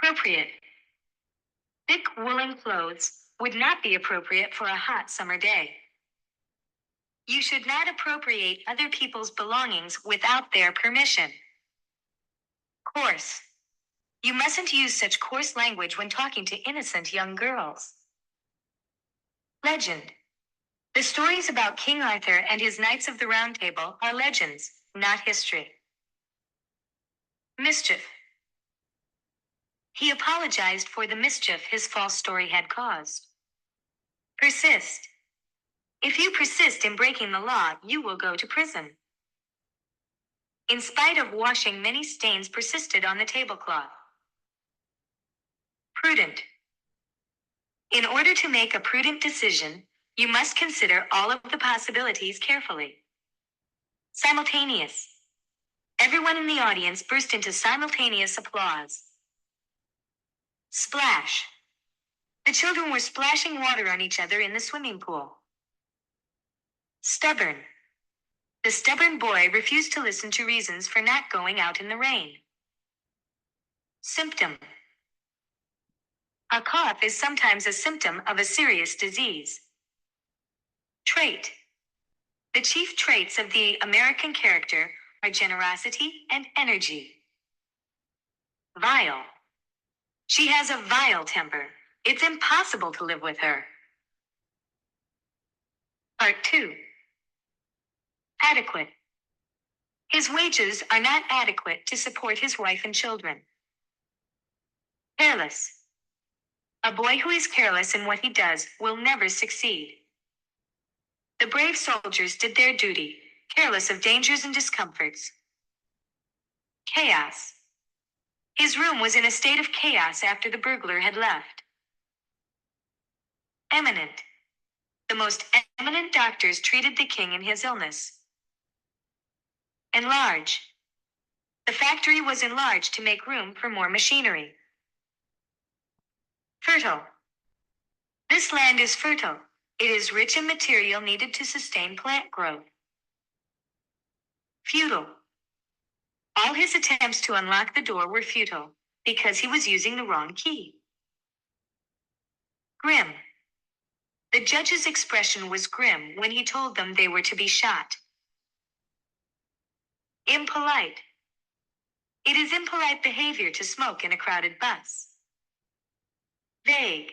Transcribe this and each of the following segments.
Appropriate. Thick woolen clothes would not be appropriate for a hot summer day. You should not appropriate other people's belongings without their permission. Coarse. You mustn't use such coarse language when talking to innocent young girls. Legend. The stories about King Arthur and his Knights of the Round Table are legends, not history. Mischief. He apologized for the mischief his false story had caused. Persist. If you persist in breaking the law, you will go to prison. In spite of washing, many stains persisted on the tablecloth. Prudent. In order to make a prudent decision, you must consider all of the possibilities carefully. Simultaneous. Everyone in the audience burst into simultaneous applause. Splash. The children were splashing water on each other in the swimming pool. Stubborn. The stubborn boy refused to listen to reasons for not going out in the rain. Symptom. A cough is sometimes a symptom of a serious disease. Trait. The chief traits of the American character are generosity and energy. Vile. She has a vile temper. It's impossible to live with her. Part 2. Adequate. His wages are not adequate to support his wife and children. Careless. A boy who is careless in what he does will never succeed. The brave soldiers did their duty, careless of dangers and discomforts. Chaos. His room was in a state of chaos after the burglar had left. Eminent. The most eminent doctors treated the king in his illness. Enlarge. The factory was enlarged to make room for more machinery. Fertile. This land is fertile. It is rich in material needed to sustain plant growth. Futile. All his attempts to unlock the door were futile, because he was using the wrong key. Grim. The judge's expression was grim when he told them they were to be shot. Impolite. It is impolite behavior to smoke in a crowded bus. Vague.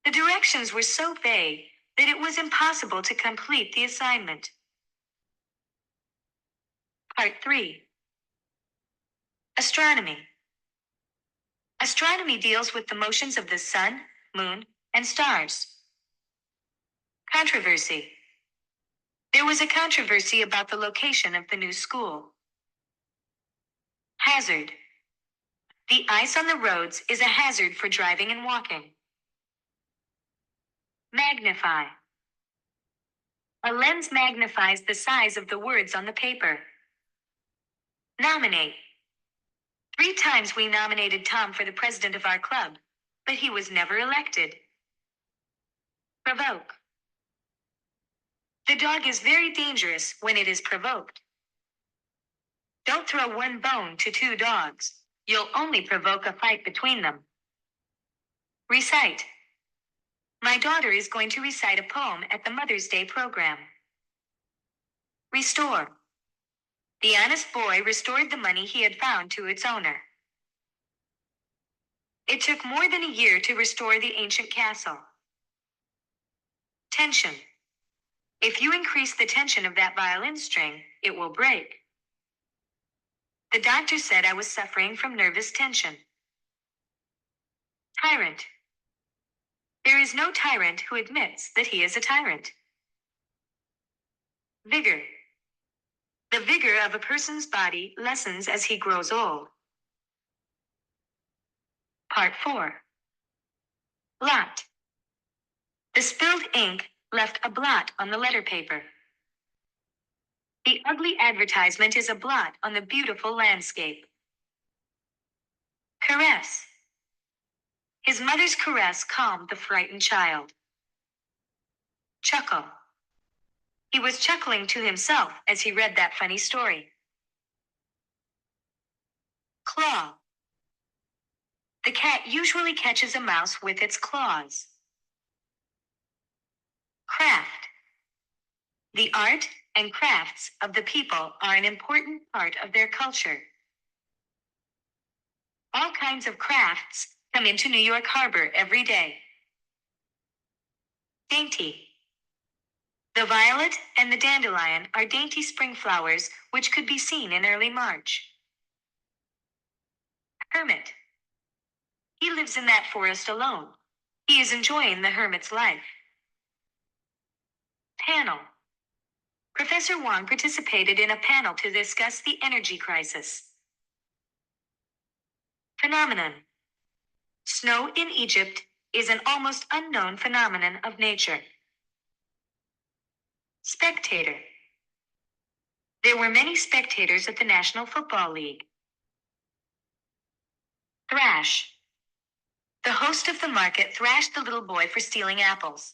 The directions were so vague that it was impossible to complete the assignment. Part 3. Astronomy. Astronomy deals with the motions of the sun, moon, and stars. Controversy. There was a controversy about the location of the new school. Hazard. The ice on the roads is a hazard for driving and walking. Magnify. A lens magnifies the size of the words on the paper. Nominate. 3 times we nominated Tom for the president of our club, but he was never elected. Provoke. The dog is very dangerous when it is provoked. Don't throw one bone to 2 dogs. You'll only provoke a fight between them. Recite. My daughter is going to recite a poem at the Mother's Day program. Restore. The honest boy restored the money he had found to its owner. It took more than a year to restore the ancient castle. Tension. If you increase the tension of that violin string, it will break. The doctor said I was suffering from nervous tension. Tyrant. There is no tyrant who admits that he is a tyrant. Vigor. The vigor of a person's body lessens as he grows old. Part 4. Blot. The spilled ink left a blot on the letter paper. The ugly advertisement is a blot on the beautiful landscape. Caress. His mother's caress calmed the frightened child. Chuckle. He was chuckling to himself as he read that funny story. Claw. The cat usually catches a mouse with its claws. Craft. The art and crafts of the people are an important part of their culture. All kinds of crafts come into New York Harbor every day. Dainty. The violet and the dandelion are dainty spring flowers which could be seen in early March. Hermit. He lives in that forest alone. He is enjoying the hermit's life. Panel. Professor Wang participated in a panel to discuss the energy crisis. Phenomenon. Snow in Egypt is an almost unknown phenomenon of nature. Spectator. There were many spectators at the National Football League. Thrash. The host of the market thrashed the little boy for stealing apples.